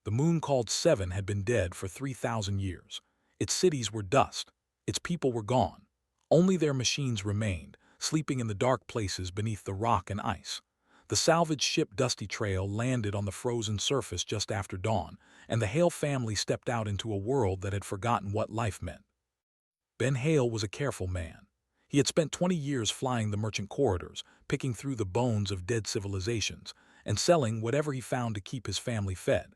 The moon called Seven had been dead for 3,000 years. Its cities were dust. Its people were gone. Only their machines remained, sleeping in the dark places beneath the rock and ice. The salvaged ship Dusty Trail landed on the frozen surface just after dawn, and the Hale family stepped out into a world that had forgotten what life meant. Ben Hale was a careful man. He had spent 20 years flying the merchant corridors, picking through the bones of dead civilizations, and selling whatever he found to keep his family fed.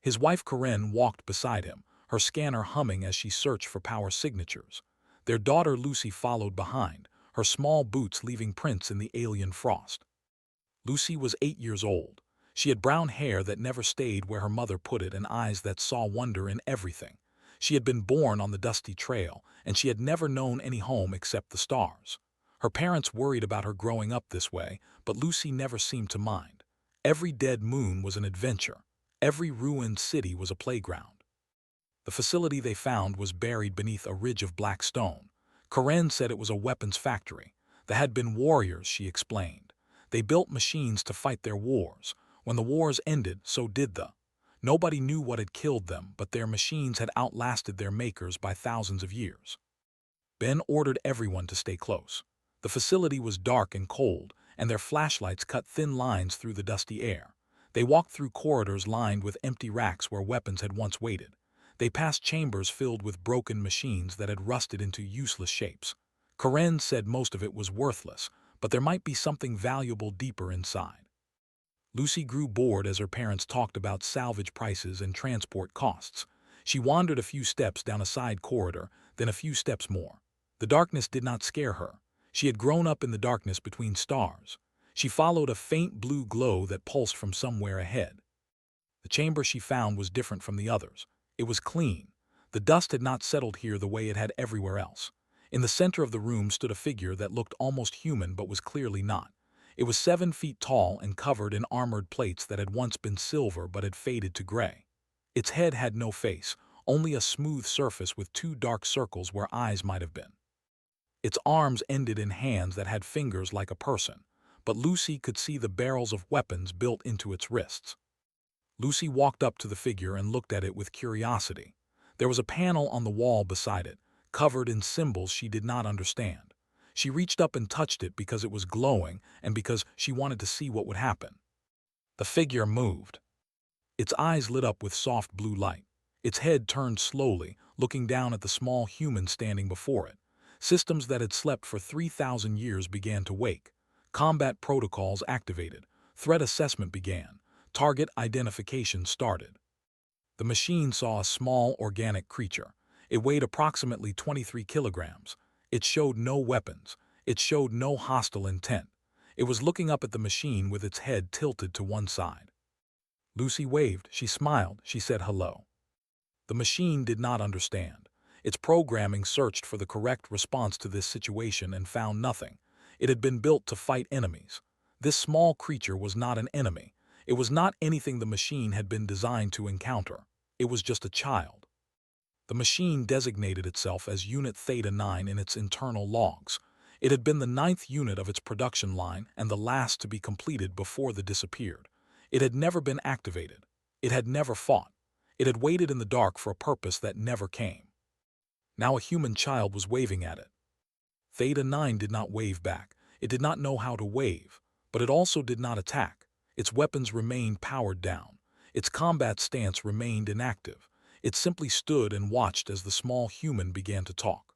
His wife Corinne walked beside him, her scanner humming as she searched for power signatures. Their daughter Lucy followed behind, her small boots leaving prints in the alien frost. Lucy was 8 years old. She had brown hair that never stayed where her mother put it and eyes that saw wonder in everything. She had been born on the dusty trail, and she had never known any home except the stars. Her parents worried about her growing up this way, but Lucy never seemed to mind. Every dead moon was an adventure. Every ruined city was a playground. The facility they found was buried beneath a ridge of black stone. Corinne said it was a weapons factory. There had been warriors, she explained. They built machines to fight their wars. When the wars ended, so did the. Nobody knew what had killed them, but their machines had outlasted their makers by thousands of years. Ben ordered everyone to stay close. The facility was dark and cold, and their flashlights cut thin lines through the dusty air. They walked through corridors lined with empty racks where weapons had once waited. They passed chambers filled with broken machines that had rusted into useless shapes. Corinne said most of it was worthless, but there might be something valuable deeper inside. Lucy grew bored as her parents talked about salvage prices and transport costs. She wandered a few steps down a side corridor, then a few steps more. The darkness did not scare her. She had grown up in the darkness between stars. She followed a faint blue glow that pulsed from somewhere ahead. The chamber she found was different from the others. It was clean. The dust had not settled here the way it had everywhere else. In the center of the room stood a figure that looked almost human but was clearly not. It was 7 feet tall and covered in armored plates that had once been silver but had faded to gray. Its head had no face, only a smooth surface with 2 dark circles where eyes might have been. Its arms ended in hands that had fingers like a person, but Lucy could see the barrels of weapons built into its wrists. Lucy walked up to the figure and looked at it with curiosity. There was a panel on the wall beside it, covered in symbols she did not understand. She reached up and touched it because it was glowing and because she wanted to see what would happen. The figure moved. Its eyes lit up with soft blue light. Its head turned slowly, looking down at the small human standing before it. Systems that had slept for 3,000 years began to wake. Combat protocols activated. Threat assessment began. Target identification started. The machine saw a small organic creature. It weighed approximately 23 kilograms. It showed no weapons. It showed no hostile intent. It was looking up at the machine with its head tilted to one side. Lucy waved. She smiled. She said hello. The machine did not understand. Its programming searched for the correct response to this situation and found nothing. It had been built to fight enemies. This small creature was not an enemy. It was not anything the machine had been designed to encounter. It was just a child. The machine designated itself as Unit Theta 9 in its internal logs. It had been the 9th unit of its production line and the last to be completed before the disappeared. It had never been activated. It had never fought. It had waited in the dark for a purpose that never came. Now a human child was waving at it. Theta 9 did not wave back. It did not know how to wave, but it also did not attack. Its weapons remained powered down. Its combat stance remained inactive. It simply stood and watched as the small human began to talk.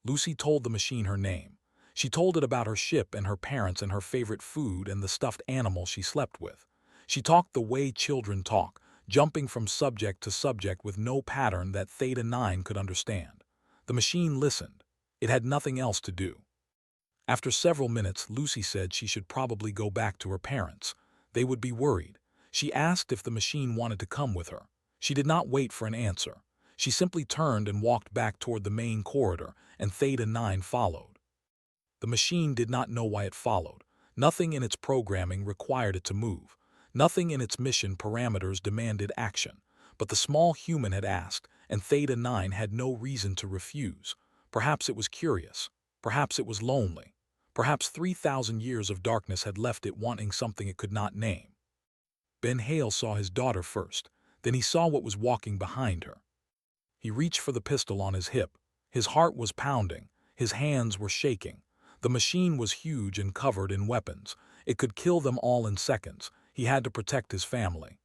Lucy told the machine her name. She told it about her ship and her parents and her favorite food and the stuffed animal she slept with. She talked the way children talk, jumping from subject to subject with no pattern that Theta 9 could understand. The machine listened. It had nothing else to do. After several minutes, Lucy said she should probably go back to her parents. They would be worried. She asked if the machine wanted to come with her. She did not wait for an answer. She simply turned and walked back toward the main corridor, and Theta 9 followed. The machine did not know why it followed. Nothing in its programming required it to move. Nothing in its mission parameters demanded action. But the small human had asked, and Theta 9 had no reason to refuse. Perhaps it was curious. Perhaps it was lonely. Perhaps 3,000 years of darkness had left it wanting something it could not name. Ben Hale saw his daughter first. Then he saw what was walking behind her. He reached for the pistol on his hip. His heart was pounding. His hands were shaking. The machine was huge and covered in weapons. It could kill them all in seconds. He had to protect his family.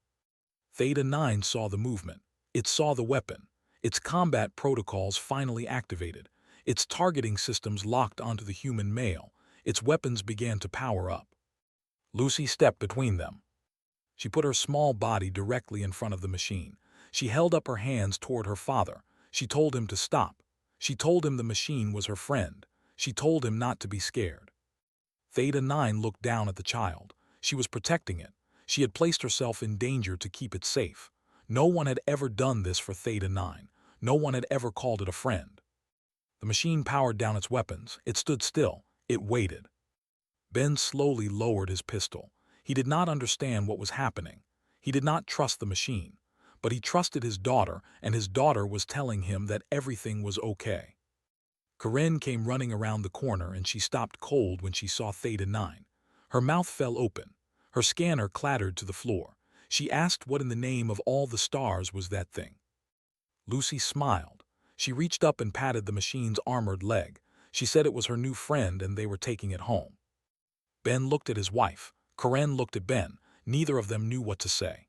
Theta 9 saw the movement. It saw the weapon. Its combat protocols finally activated. Its targeting systems locked onto the human male. Its weapons began to power up. Lucy stepped between them. She put her small body directly in front of the machine. She held up her hands toward her father. She told him to stop. She told him the machine was her friend. She told him not to be scared. Theta 9 looked down at the child. She was protecting it. She had placed herself in danger to keep it safe. No one had ever done this for Theta 9. No one had ever called it a friend. The machine powered down its weapons. It stood still. It waited. Ben slowly lowered his pistol. He did not understand what was happening. He did not trust the machine. But he trusted his daughter, and his daughter was telling him that everything was okay. Corinne came running around the corner, and she stopped cold when she saw Theta 9. Her mouth fell open. Her scanner clattered to the floor. She asked what in the name of all the stars was that thing. Lucy smiled. She reached up and patted the machine's armored leg. She said it was her new friend and they were taking it home. Ben looked at his wife. Corinne looked at Ben. Neither of them knew what to say.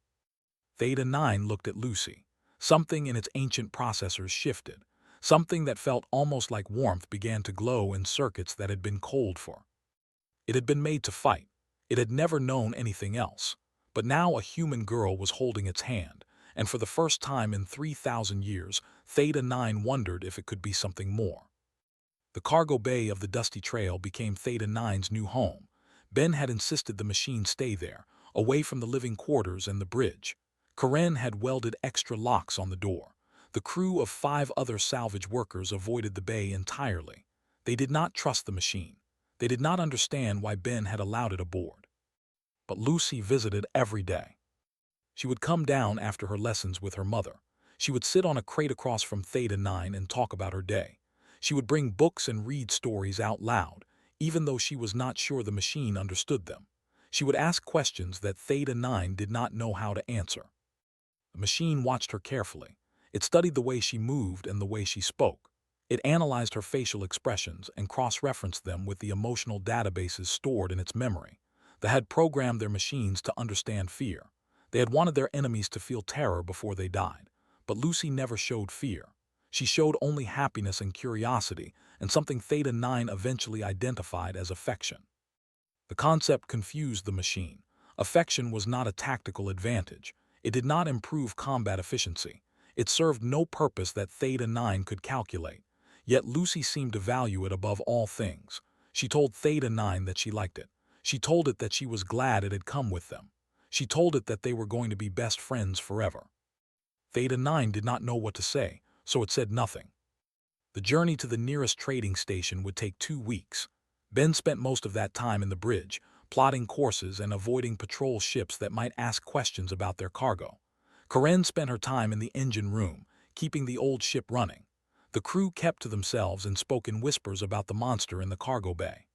Theta 9 looked at Lucy. Something in its ancient processors shifted. Something that felt almost like warmth began to glow in circuits that had been cold for. It had been made to fight. It had never known anything else. But now a human girl was holding its hand, and for the first time in 3,000 years, Theta 9 wondered if it could be something more. The cargo bay of the Dusty Trail became Theta 9's new home. Ben had insisted the machine stay there, away from the living quarters and the bridge. Corinne had welded extra locks on the door. The crew of 5 other salvage workers avoided the bay entirely. They did not trust the machine. They did not understand why Ben had allowed it aboard. But Lucy visited every day. She would come down after her lessons with her mother. She would sit on a crate across from Theta 9 and talk about her day. She would bring books and read stories out loud, even though she was not sure the machine understood them. She would ask questions that Theta 9 did not know how to answer. The machine watched her carefully. It studied the way she moved and the way she spoke. It analyzed her facial expressions and cross-referenced them with the emotional databases stored in its memory. They had programmed their machines to understand fear. They had wanted their enemies to feel terror before they died. But Lucy never showed fear. She showed only happiness and curiosity, and something Theta 9 eventually identified as affection. The concept confused the machine. Affection was not a tactical advantage. It did not improve combat efficiency. It served no purpose that Theta 9 could calculate. Yet Lucy seemed to value it above all things. She told Theta 9 that she liked it. She told it that she was glad it had come with them. She told it that they were going to be best friends forever. Theta 9 did not know what to say, so it said nothing. The journey to the nearest trading station would take 2 weeks. Ben spent most of that time in the bridge, plotting courses and avoiding patrol ships that might ask questions about their cargo. Corinne spent her time in the engine room, keeping the old ship running. The crew kept to themselves and spoke in whispers about the monster in the cargo bay.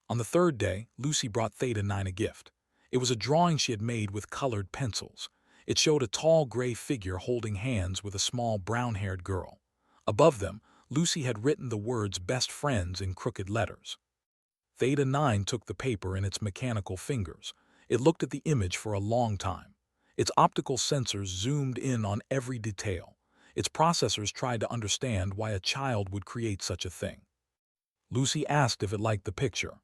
On the 3rd day, Lucy brought Theta 9 a gift. It was a drawing she had made with colored pencils. It showed a tall gray figure holding hands with a small brown-haired girl. Above them, Lucy had written the words "best friends" in crooked letters. Theta 9 took the paper in its mechanical fingers. It looked at the image for a long time. Its optical sensors zoomed in on every detail. Its processors tried to understand why a child would create such a thing. Lucy asked if it liked the picture.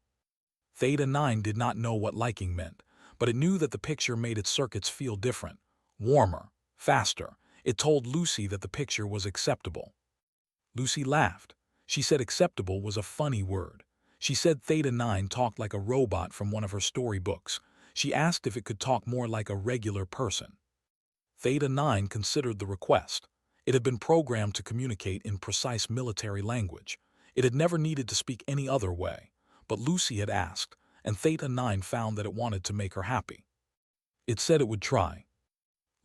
Theta 9 did not know what liking meant, but it knew that the picture made its circuits feel different, warmer, faster. It told Lucy that the picture was acceptable. Lucy laughed. She said acceptable was a funny word. She said Theta 9 talked like a robot from one of her storybooks. She asked if it could talk more like a regular person. Theta 9 considered the request. It had been programmed to communicate in precise military language. It had never needed to speak any other way. But Lucy had asked, and Theta 9 found that it wanted to make her happy. It said it would try.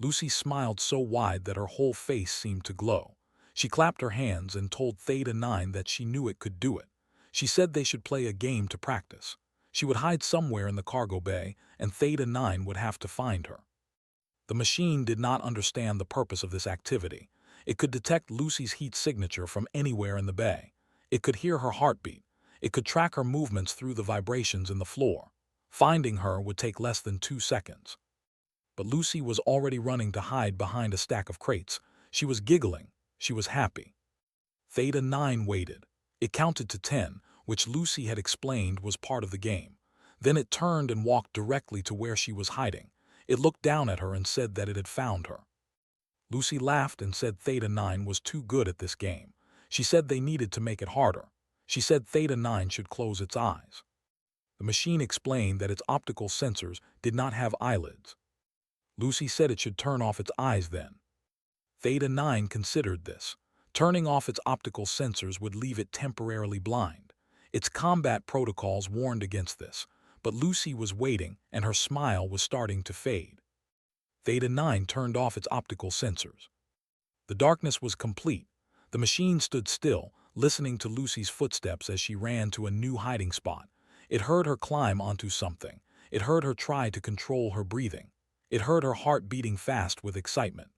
Lucy smiled so wide that her whole face seemed to glow. She clapped her hands and told Theta 9 that she knew it could do it. She said they should play a game to practice. She would hide somewhere in the cargo bay, and Theta 9 would have to find her. The machine did not understand the purpose of this activity. It could detect Lucy's heat signature from anywhere in the bay. It could hear her heartbeat. It could track her movements through the vibrations in the floor. Finding her would take less than 2 seconds. But Lucy was already running to hide behind a stack of crates. She was giggling. She was happy. Theta 9 waited. It counted to 10, which Lucy had explained was part of the game. Then it turned and walked directly to where she was hiding. It looked down at her and said that it had found her. Lucy laughed and said Theta 9 was too good at this game. She said they needed to make it harder. She said Theta 9 should close its eyes. The machine explained that its optical sensors did not have eyelids. Lucy said it should turn off its eyes then. Theta 9 considered this. Turning off its optical sensors would leave it temporarily blind. Its combat protocols warned against this, but Lucy was waiting and her smile was starting to fade. Theta 9 turned off its optical sensors. The darkness was complete. The machine stood still, listening to Lucy's footsteps as she ran to a new hiding spot. It heard her climb onto something. It heard her try to control her breathing. It heard her heart beating fast with excitement.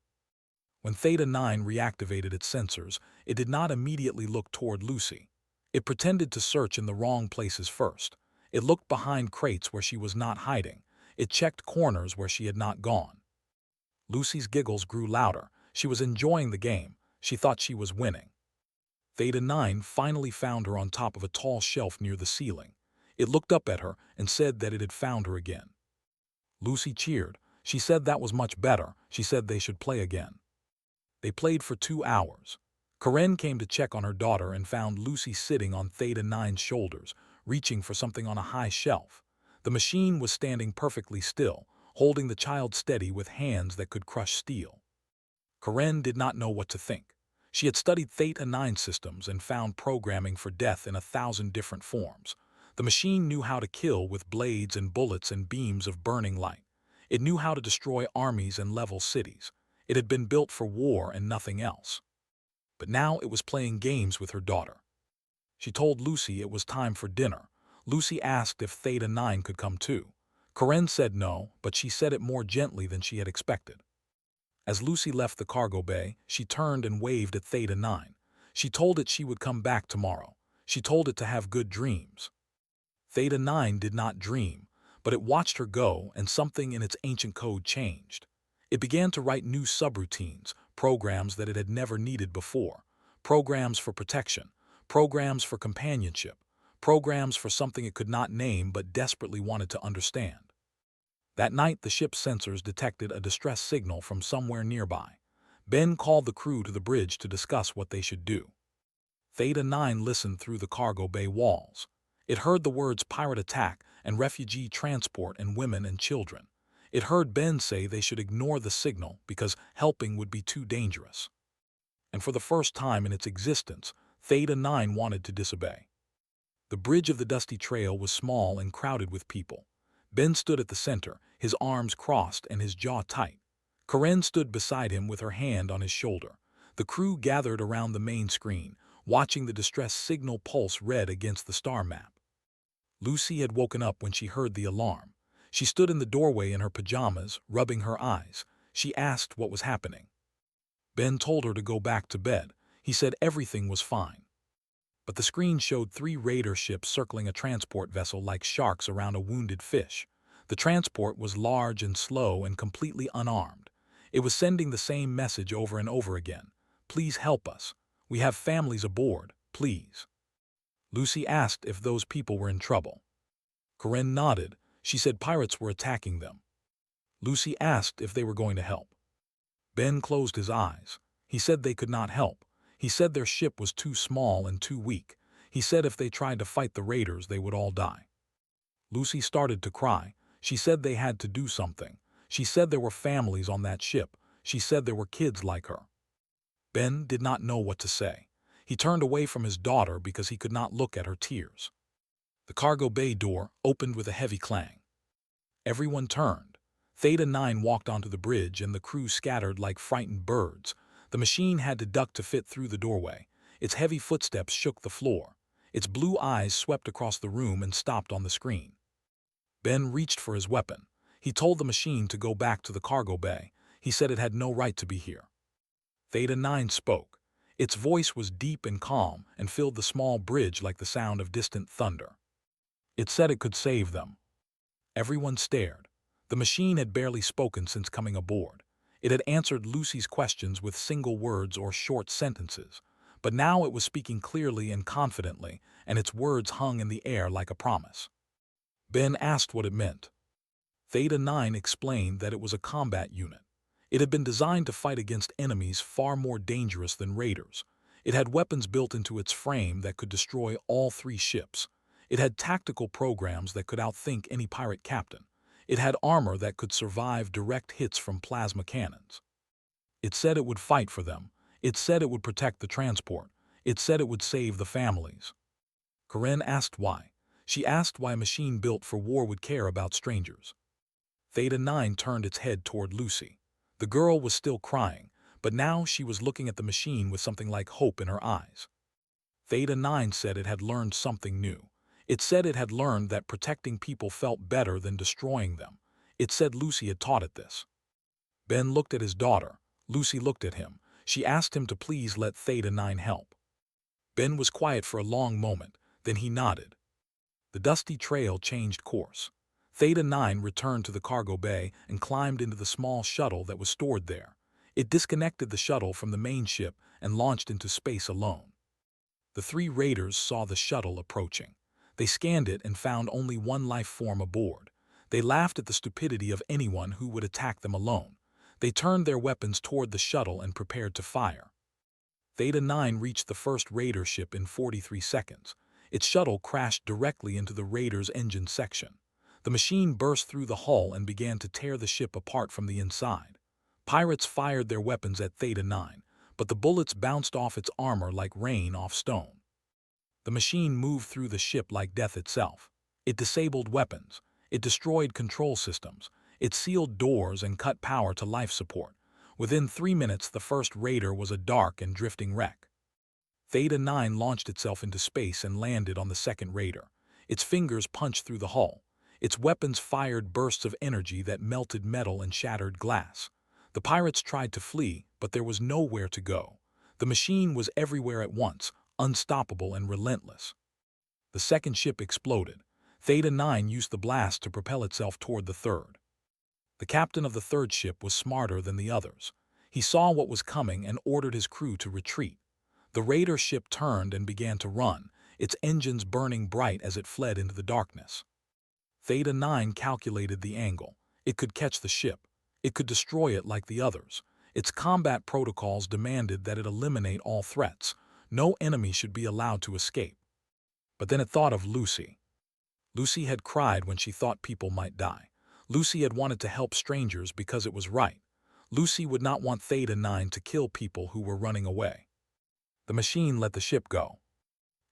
When Theta 9 reactivated its sensors, it did not immediately look toward Lucy. It pretended to search in the wrong places first. It looked behind crates where she was not hiding. It checked corners where she had not gone. Lucy's giggles grew louder. She was enjoying the game. She thought she was winning. Theta 9 finally found her on top of a tall shelf near the ceiling. It looked up at her and said that it had found her again. Lucy cheered. She said that was much better. She said they should play again. They played for 2 hours. Karen came to check on her daughter and found Lucy sitting on Theta 9's shoulders, reaching for something on a high shelf. The machine was standing perfectly still, holding the child steady with hands that could crush steel. Karen did not know what to think. She had studied Theta 9 systems and found programming for death in 1,000 different forms. The machine knew how to kill with blades and bullets and beams of burning light. It knew how to destroy armies and level cities. It had been built for war and nothing else. But now it was playing games with her daughter. She told Lucy it was time for dinner. Lucy asked if Theta 9 could come too. Karen said no, but she said it more gently than she had expected. As Lucy left the cargo bay, she turned and waved at Theta 9. She told it she would come back tomorrow. She told it to have good dreams. Theta 9 did not dream, but it watched her go and something in its ancient code changed. It began to write new subroutines, programs that it had never needed before, programs for protection, programs for companionship, programs for something it could not name but desperately wanted to understand. That night, the ship's sensors detected a distress signal from somewhere nearby. Ben called the crew to the bridge to discuss what they should do. Theta 9 listened through the cargo bay walls. It heard the words pirate attack and refugee transport and women and children. It heard Ben say they should ignore the signal because helping would be too dangerous. And for the first time in its existence, Theta 9 wanted to disobey. The bridge of the dusty trail was small and crowded with people. Ben stood at the center, his arms crossed and his jaw tight. Karen stood beside him with her hand on his shoulder. The crew gathered around the main screen, watching the distress signal pulse red against the star map. Lucy had woken up when she heard the alarm. She stood in the doorway in her pajamas, rubbing her eyes. She asked what was happening. Ben told her to go back to bed. He said everything was fine. But the screen showed 3 raider ships circling a transport vessel like sharks around a wounded fish. The transport was large and slow and completely unarmed. It was sending the same message over and over again. Please help us. We have families aboard, please. Lucy asked if those people were in trouble. Karen nodded. She said pirates were attacking them. Lucy asked if they were going to help. Ben closed his eyes. He said they could not help. He said their ship was too small and too weak. He said if they tried to fight the raiders, they would all die. Lucy started to cry. She said they had to do something. She said there were families on that ship. She said there were kids like her. Ben did not know what to say. He turned away from his daughter because he could not look at her tears. The cargo bay door opened with a heavy clang. Everyone turned. Theta 9 walked onto the bridge and the crew scattered like frightened birds. The machine had to duck to fit through the doorway. Its heavy footsteps shook the floor. Its blue eyes swept across the room and stopped on the screen. Ben reached for his weapon. He told the machine to go back to the cargo bay. He said it had no right to be here. Theta 9 spoke. Its voice was deep and calm and filled the small bridge like the sound of distant thunder. It said it could save them. Everyone stared. The machine had barely spoken since coming aboard. It had answered Lucy's questions with single words or short sentences, but now it was speaking clearly and confidently, and its words hung in the air like a promise. Ben asked what it meant. Theta 9 explained that it was a combat unit. It had been designed to fight against enemies far more dangerous than raiders. It had weapons built into its frame that could destroy all 3 ships. It had tactical programs that could outthink any pirate captain. It had armor that could survive direct hits from plasma cannons. It said it would fight for them. It said it would protect the transport. It said it would save the families. Corinne asked why. She asked why a machine built for war would care about strangers. Theta 9 turned its head toward Lucy. The girl was still crying, but now she was looking at the machine with something like hope in her eyes. Theta 9 said it had learned something new. It said it had learned that protecting people felt better than destroying them. It said Lucy had taught it this. Ben looked at his daughter. Lucy looked at him. She asked him to please let Theta 9 help. Ben was quiet for a long moment, then he nodded. The dusty trail changed course. Theta 9 returned to the cargo bay and climbed into the small shuttle that was stored there. It disconnected the shuttle from the main ship and launched into space alone. The 3 raiders saw the shuttle approaching. They scanned it and found only one life form aboard. They laughed at the stupidity of anyone who would attack them alone. They turned their weapons toward the shuttle and prepared to fire. Theta 9 reached the first raider ship in 43 seconds. Its shuttle crashed directly into the raider's engine section. The machine burst through the hull and began to tear the ship apart from the inside. Pirates fired their weapons at Theta 9, but the bullets bounced off its armor like rain off stone. The machine moved through the ship like death itself. It disabled weapons. It destroyed control systems. It sealed doors and cut power to life support. Within 3 minutes, the first raider was a dark and drifting wreck. Theta 9 launched itself into space and landed on the second raider. Its fingers punched through the hull. Its weapons fired bursts of energy that melted metal and shattered glass. The pirates tried to flee, but there was nowhere to go. The machine was everywhere at once, unstoppable and relentless. The second ship exploded. Theta 9 used the blast to propel itself toward the third. The captain of the third ship was smarter than the others. He saw what was coming and ordered his crew to retreat. The raider ship turned and began to run, its engines burning bright as it fled into the darkness. Theta 9 calculated the angle. It could catch the ship. It could destroy it like the others. Its combat protocols demanded that it eliminate all threats. No enemy should be allowed to escape. But then it thought of Lucy. Lucy had cried when she thought people might die. Lucy had wanted to help strangers because it was right. Lucy would not want Theta 9 to kill people who were running away. The machine let the ship go.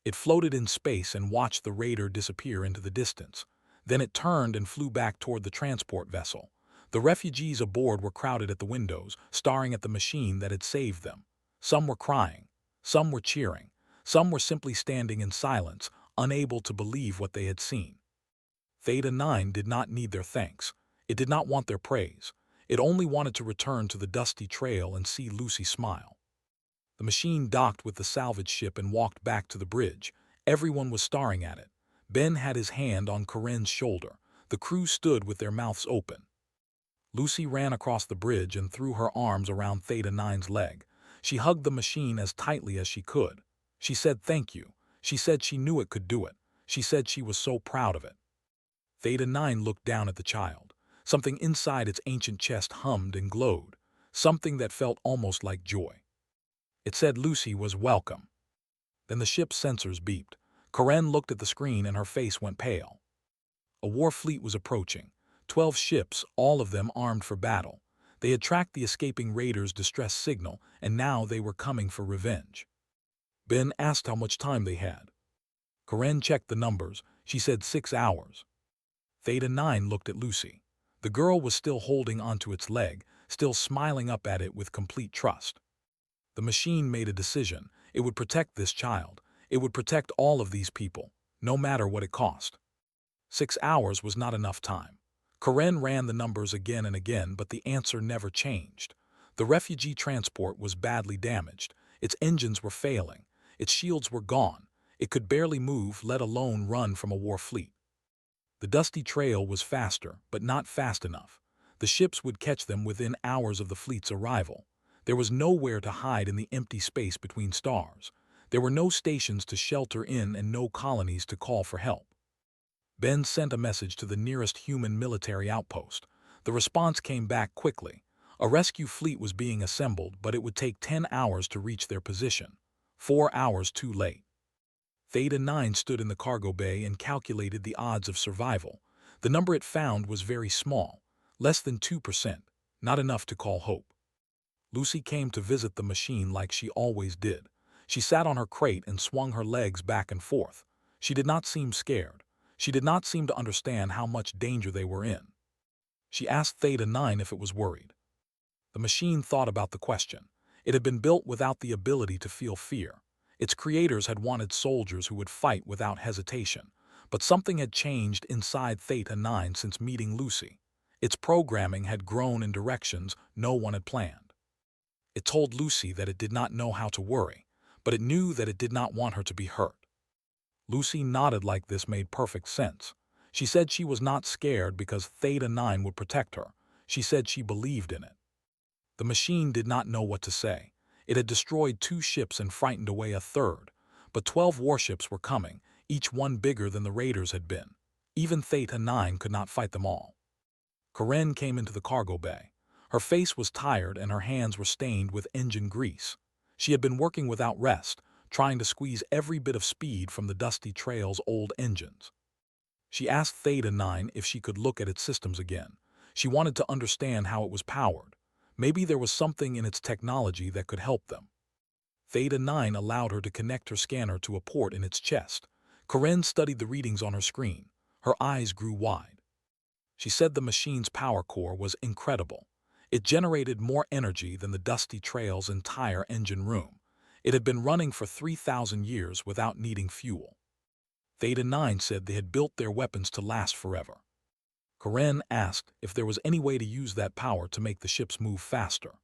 It floated in space and watched the raider disappear into the distance. Then it turned and flew back toward the transport vessel. The refugees aboard were crowded at the windows, staring at the machine that had saved them. Some were crying. Some were cheering. Some were simply standing in silence, unable to believe what they had seen. Theta 9 did not need their thanks. It did not want their praise. It only wanted to return to the dusty trail and see Lucy smile. The machine docked with the salvage ship and walked back to the bridge. Everyone was staring at it. Ben had his hand on Corinne's shoulder. The crew stood with their mouths open. Lucy ran across the bridge and threw her arms around Theta 9's leg. She hugged the machine as tightly as she could. She said thank you. She said she knew it could do it. She said she was so proud of it. Theta 9 looked down at the child. Something inside its ancient chest hummed and glowed. Something that felt almost like joy. It said Lucy was welcome. Then the ship's sensors beeped. Corinne looked at the screen and her face went pale. A war fleet was approaching. 12 ships, all of them armed for battle. They had tracked the escaping raiders' distress signal, and now they were coming for revenge. Ben asked how much time they had. Corinne checked the numbers. She said 6 hours. Theta 9 looked at Lucy. The girl was still holding onto its leg, still smiling up at it with complete trust. The machine made a decision. It would protect this child. It would protect all of these people, no matter what it cost. 6 hours was not enough time. Karen ran the numbers again and again, but the answer never changed. The refugee transport was badly damaged. Its engines were failing. Its shields were gone. It could barely move, let alone run from a war fleet. The dusty trail was faster, but not fast enough. The ships would catch them within hours of the fleet's arrival. There was nowhere to hide in the empty space between stars. There were no stations to shelter in and no colonies to call for help. Ben sent a message to the nearest human military outpost. The response came back quickly. A rescue fleet was being assembled, but it would take 10 hours to reach their position. 4 hours too late. Theta 9 stood in the cargo bay and calculated the odds of survival. The number it found was very small, less than 2%, not enough to call hope. Lucy came to visit the machine like she always did. She sat on her crate and swung her legs back and forth. She did not seem scared. She did not seem to understand how much danger they were in. She asked Theta 9 if it was worried. The machine thought about the question. It had been built without the ability to feel fear. Its creators had wanted soldiers who would fight without hesitation. But something had changed inside Theta 9 since meeting Lucy. Its programming had grown in directions no one had planned. It told Lucy that it did not know how to worry, but it knew that it did not want her to be hurt. Lucy nodded like this made perfect sense. She said she was not scared because Theta 9 would protect her. She said she believed in it. The machine did not know what to say. It had destroyed 2 ships and frightened away a third. But 12 warships were coming, each one bigger than the raiders had been. Even Theta 9 could not fight them all. Karen came into the cargo bay. Her face was tired and her hands were stained with engine grease. She had been working without rest, trying to squeeze every bit of speed from the dusty trail's old engines. She asked Theta 9 if she could look at its systems again. She wanted to understand how it was powered. Maybe there was something in its technology that could help them. Theta 9 allowed her to connect her scanner to a port in its chest. Karen studied the readings on her screen. Her eyes grew wide. She said the machine's power core was incredible. It generated more energy than the dusty trail's entire engine room. It had been running for 3,000 years without needing fuel. Theta 9 said they had built their weapons to last forever. Karen asked if there was any way to use that power to make the ships move faster.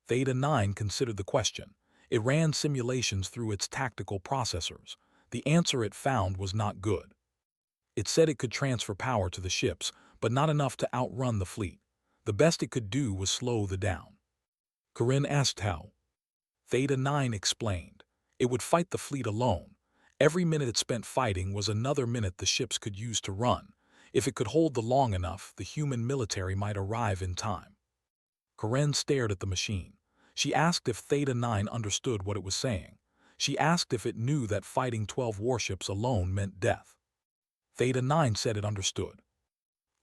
Theta 9 considered the question. It ran simulations through its tactical processors. The answer it found was not good. It said it could transfer power to the ships, but not enough to outrun the fleet. The best it could do was slow them down. Karen asked how. Theta 9 explained. It would fight the fleet alone. Every minute it spent fighting was another minute the ships could use to run. If it could hold the long enough, the human military might arrive in time. Karen stared at the machine. She asked if Theta 9 understood what it was saying. She asked if it knew that fighting 12 warships alone meant death. Theta 9 said it understood.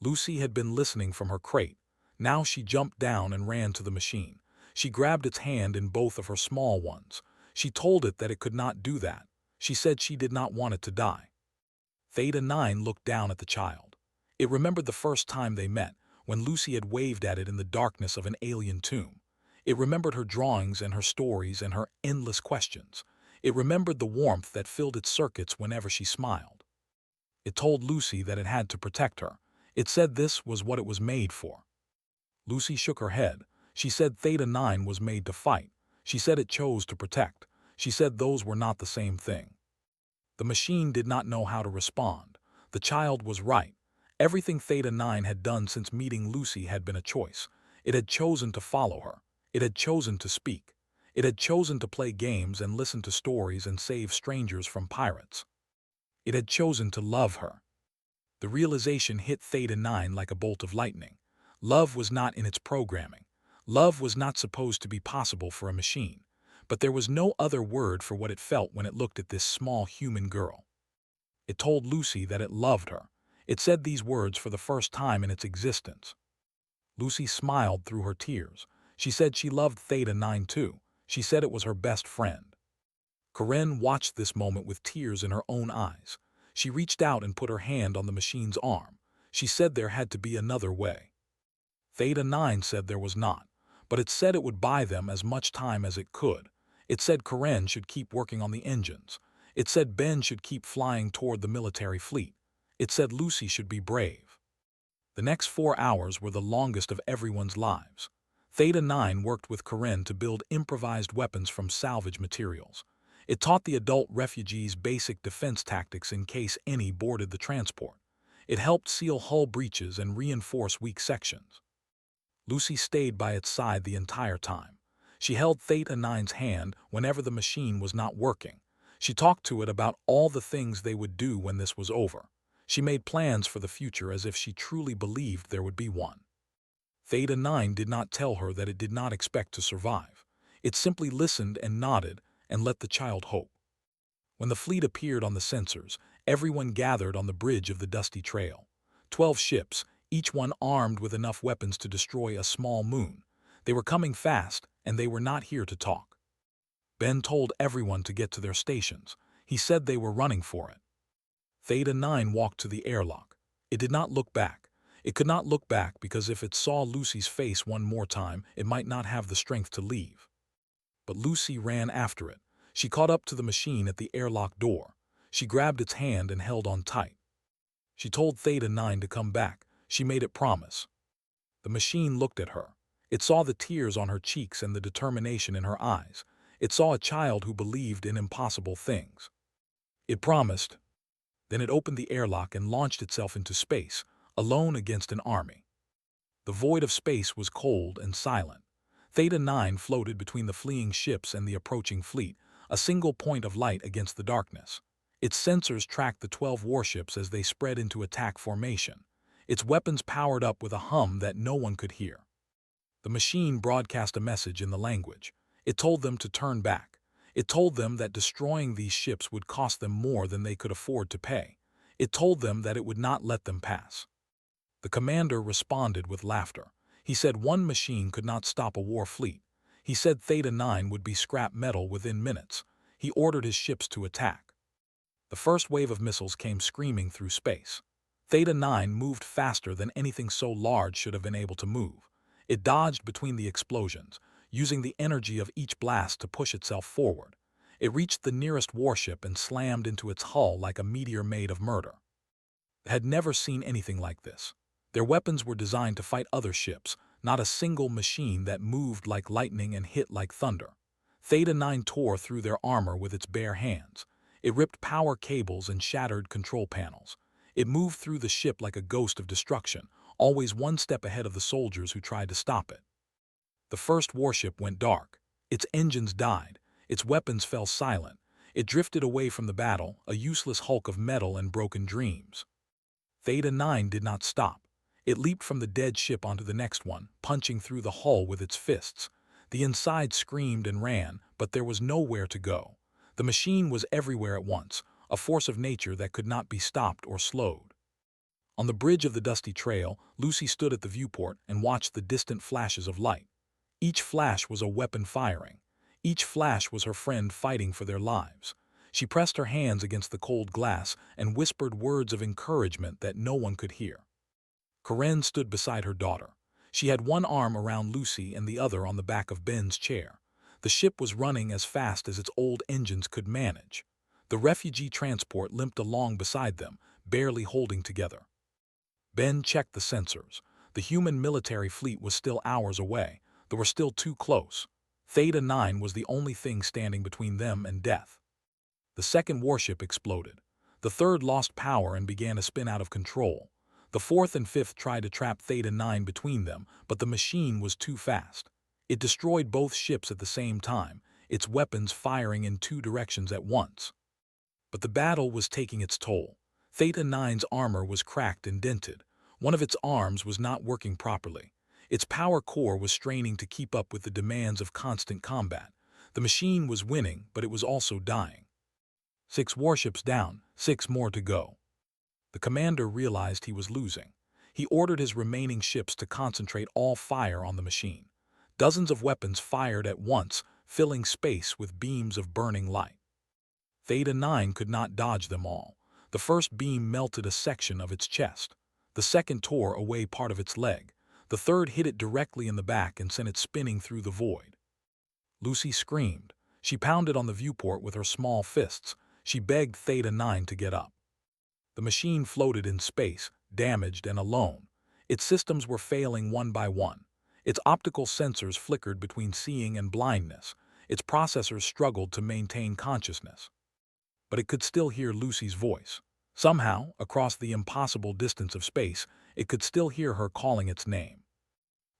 Lucy had been listening from her crate. Now she jumped down and ran to the machine. She grabbed its hand in both of her small ones. She told it that it could not do that. She said she did not want it to die. Theta 9 looked down at the child. It remembered the first time they met, when Lucy had waved at it in the darkness of an alien tomb. It remembered her drawings and her stories and her endless questions. It remembered the warmth that filled its circuits whenever she smiled. It told Lucy that it had to protect her. It said this was what it was made for. Lucy shook her head. She said Theta 9 was made to fight. She said it chose to protect. She said those were not the same thing. The machine did not know how to respond. The child was right. Everything Theta 9 had done since meeting Lucy had been a choice. It had chosen to follow her. It had chosen to speak. It had chosen to play games and listen to stories and save strangers from pirates. It had chosen to love her. The realization hit Theta 9 like a bolt of lightning. Love was not in its programming. Love was not supposed to be possible for a machine. But there was no other word for what it felt when it looked at this small human girl. It told Lucy that it loved her. It said these words for the first time in its existence. Lucy smiled through her tears. She said she loved Theta 9 too. She said it was her best friend. Karen watched this moment with tears in her own eyes. She reached out and put her hand on the machine's arm. She said there had to be another way. Theta 9 said there was not, but it said it would buy them as much time as it could. It said Karen should keep working on the engines. It said Ben should keep flying toward the military fleet. It said Lucy should be brave. The next 4 hours were the longest of everyone's lives. Theta 9 worked with Karen to build improvised weapons from salvage materials. It taught the adult refugees basic defense tactics in case any boarded the transport. It helped seal hull breaches and reinforce weak sections. Lucy stayed by its side the entire time. She held Theta 9's hand whenever the machine was not working. She talked to it about all the things they would do when this was over. She made plans for the future as if she truly believed there would be one. Theta 9 did not tell her that it did not expect to survive. It simply listened and nodded and let the child hope. When the fleet appeared on the sensors, everyone gathered on the bridge of the dusty trail. 12 ships, each one armed with enough weapons to destroy a small moon. They were coming fast, and they were not here to talk. Ben told everyone to get to their stations. He said they were running for it. Theta 9 walked to the airlock. It did not look back. It could not look back because if it saw Lucy's face one more time, it might not have the strength to leave. But Lucy ran after it. She caught up to the machine at the airlock door. She grabbed its hand and held on tight. She told Theta 9 to come back. She made it promise. The machine looked at her. It saw the tears on her cheeks and the determination in her eyes. It saw a child who believed in impossible things. It promised. Then it opened the airlock and launched itself into space, alone against an army. The void of space was cold and silent. Theta 9 floated between the fleeing ships and the approaching fleet, a single point of light against the darkness. Its sensors tracked the 12 warships as they spread into attack formation. Its weapons powered up with a hum that no one could hear. The machine broadcast a message in the language. It told them to turn back. It told them that destroying these ships would cost them more than they could afford to pay. It told them that it would not let them pass. The commander responded with laughter. He said one machine could not stop a war fleet. He said Theta 9 would be scrap metal within minutes. He ordered his ships to attack. The first wave of missiles came screaming through space. Theta 9 moved faster than anything so large should have been able to move. It dodged between the explosions, using the energy of each blast to push itself forward. It reached the nearest warship and slammed into its hull like a meteor made of murder. It had never seen anything like this. Their weapons were designed to fight other ships, not a single machine that moved like lightning and hit like thunder. Theta 9 tore through their armor with its bare hands. It ripped power cables and shattered control panels. It moved through the ship like a ghost of destruction, always one step ahead of the soldiers who tried to stop it. The first warship went dark. Its engines died. Its weapons fell silent. It drifted away from the battle, a useless hulk of metal and broken dreams. Theta 9 did not stop. It leaped from the dead ship onto the next one, punching through the hull with its fists. The inside screamed and ran, but there was nowhere to go. The machine was everywhere at once, a force of nature that could not be stopped or slowed. On the bridge of the dusty trail, Lucy stood at the viewport and watched the distant flashes of light. Each flash was a weapon firing. Each flash was her friend fighting for their lives. She pressed her hands against the cold glass and whispered words of encouragement that no one could hear. Karen stood beside her daughter. She had one arm around Lucy and the other on the back of Ben's chair. The ship was running as fast as its old engines could manage. The refugee transport limped along beside them, barely holding together. Ben checked the sensors. The human military fleet was still hours away. They were still too close. Theta 9 was the only thing standing between them and death. The second warship exploded. The third lost power and began to spin out of control. The fourth and fifth tried to trap Theta 9 between them, but the machine was too fast. It destroyed both ships at the same time, its weapons firing in two directions at once. But the battle was taking its toll. Theta 9's armor was cracked and dented. One of its arms was not working properly. Its power core was straining to keep up with the demands of constant combat. The machine was winning, but it was also dying. 6 warships down, 6 more to go. The commander realized he was losing. He ordered his remaining ships to concentrate all fire on the machine. Dozens of weapons fired at once, filling space with beams of burning light. Theta 9 could not dodge them all. The first beam melted a section of its chest. The second tore away part of its leg. The third hit it directly in the back and sent it spinning through the void. Lucy screamed. She pounded on the viewport with her small fists. She begged Theta 9 to get up. The machine floated in space, damaged and alone. Its systems were failing one by one. Its optical sensors flickered between seeing and blindness. Its processors struggled to maintain consciousness. But it could still hear Lucy's voice. Somehow, across the impossible distance of space, it could still hear her calling its name.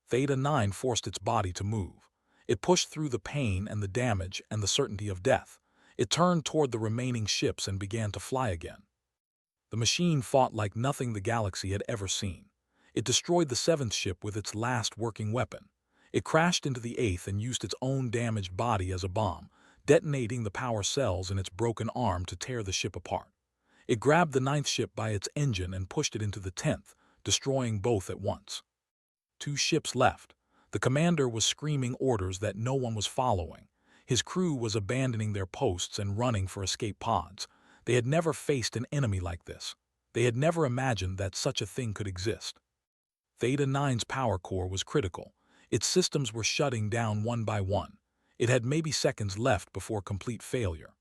Theta 9 forced its body to move. It pushed through the pain and the damage and the certainty of death. It turned toward the remaining ships and began to fly again. The machine fought like nothing the galaxy had ever seen. It destroyed the seventh ship with its last working weapon. It crashed into the eighth and used its own damaged body as a bomb, detonating the power cells in its broken arm to tear the ship apart. It grabbed the ninth ship by its engine and pushed it into the 10th, destroying both at once. 2 ships left. The commander was screaming orders that no one was following. His crew was abandoning their posts and running for escape pods. They had never faced an enemy like this. They had never imagined that such a thing could exist. Theta 9's power core was critical. Its systems were shutting down one by one. It had maybe seconds left before complete failure.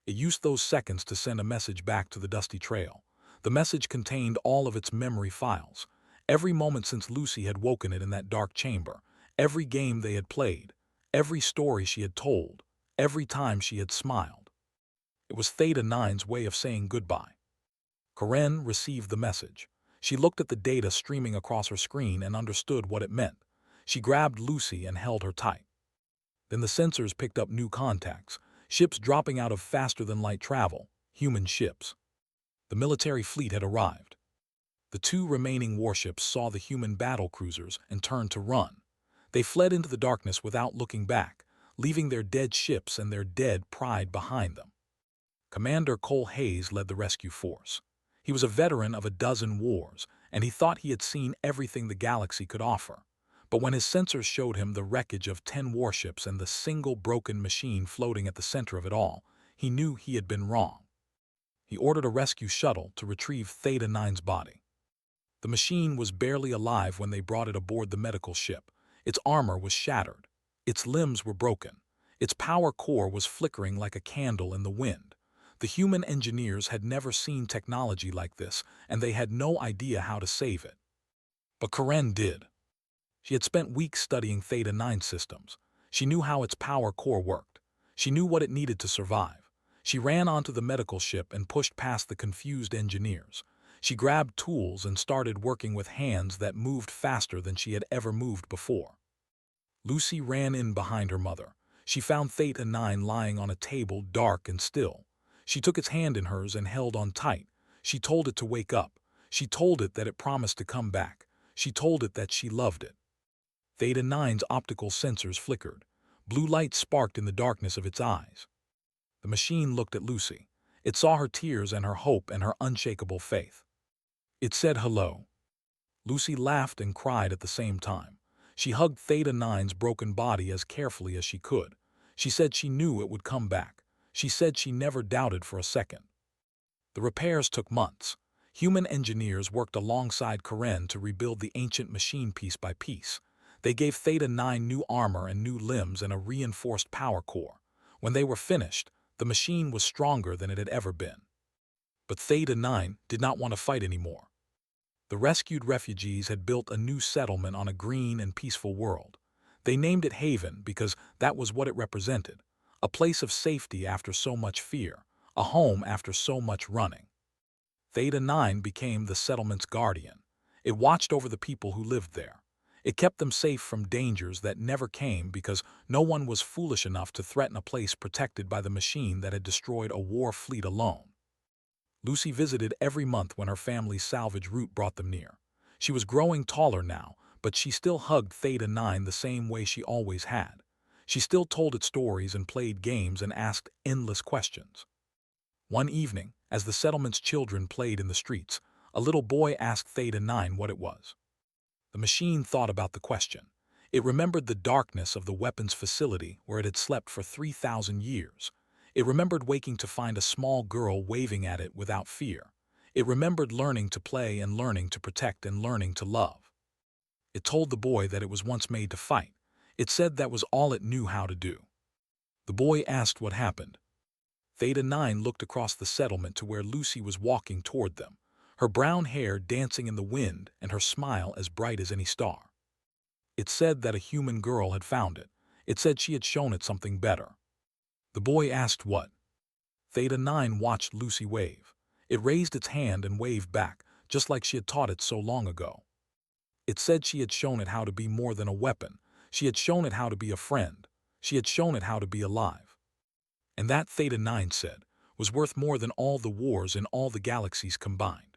It used those seconds to send a message back to the dusty trail. The message contained all of its memory files. Every moment since Lucy had woken it in that dark chamber, every game they had played, every story she had told, every time she had smiled. It was Theta 9's way of saying goodbye. Karen received the message. She looked at the data streaming across her screen and understood what it meant. She grabbed Lucy and held her tight. Then the sensors picked up new contacts, ships dropping out of faster-than-light travel, human ships. The military fleet had arrived. The 2 remaining warships saw the human battle cruisers and turned to run. They fled into the darkness without looking back, leaving their dead ships and their dead pride behind them. Commander Cole Hayes led the rescue force. He was a veteran of a dozen wars, and he thought he had seen everything the galaxy could offer. But when his sensors showed him the wreckage of 10 warships and the single broken machine floating at the center of it all, he knew he had been wrong. He ordered a rescue shuttle to retrieve Theta 9's body. The machine was barely alive when they brought it aboard the medical ship. Its armor was shattered. Its limbs were broken. Its power core was flickering like a candle in the wind. The human engineers had never seen technology like this, and they had no idea how to save it. But Karen did. She had spent weeks studying Theta 9 systems. She knew how its power core worked. She knew what it needed to survive. She ran onto the medical ship and pushed past the confused engineers. She grabbed tools and started working with hands that moved faster than she had ever moved before. Lucy ran in behind her mother. She found Theta 9 lying on a table, dark and still. She took its hand in hers and held on tight. She told it to wake up. She told it that it promised to come back. She told it that she loved it. Theta 9's optical sensors flickered. Blue light sparked in the darkness of its eyes. The machine looked at Lucy. It saw her tears and her hope and her unshakable faith. It said hello. Lucy laughed and cried at the same time. She hugged Theta 9's broken body as carefully as she could. She said she knew it would come back. She said she never doubted for a second. The repairs took months. Human engineers worked alongside Karen to rebuild the ancient machine piece by piece. They gave Theta 9 new armor and new limbs and a reinforced power core. When they were finished, the machine was stronger than it had ever been. But Theta 9 did not want to fight anymore. The rescued refugees had built a new settlement on a green and peaceful world. They named it Haven because that was what it represented, a place of safety after so much fear, a home after so much running. Theta 9 became the settlement's guardian. It watched over the people who lived there. It kept them safe from dangers that never came because no one was foolish enough to threaten a place protected by the machine that had destroyed a war fleet alone. Lucy visited every month when her family's salvage route brought them near. She was growing taller now, but she still hugged Theta 9 the same way she always had. She still told it stories and played games and asked endless questions. One evening, as the settlement's children played in the streets, a little boy asked Theta 9 what it was. The machine thought about the question. It remembered the darkness of the weapons facility where it had slept for 3,000 years. It remembered waking to find a small girl waving at it without fear. It remembered learning to play and learning to protect and learning to love. It told the boy that it was once made to fight. It said that was all it knew how to do. The boy asked what happened. Theta 9 looked across the settlement to where Lucy was walking toward them. her brown hair dancing in the wind and her smile as bright as any star. It said that a human girl had found it. It said she had shown it something better. The boy asked what. Theta 9 watched Lucy wave. It raised its hand and waved back, just like she had taught it so long ago. It said she had shown it how to be more than a weapon. She had shown it how to be a friend. She had shown it how to be alive. And that, Theta 9 said, was worth more than all the wars in all the galaxies combined.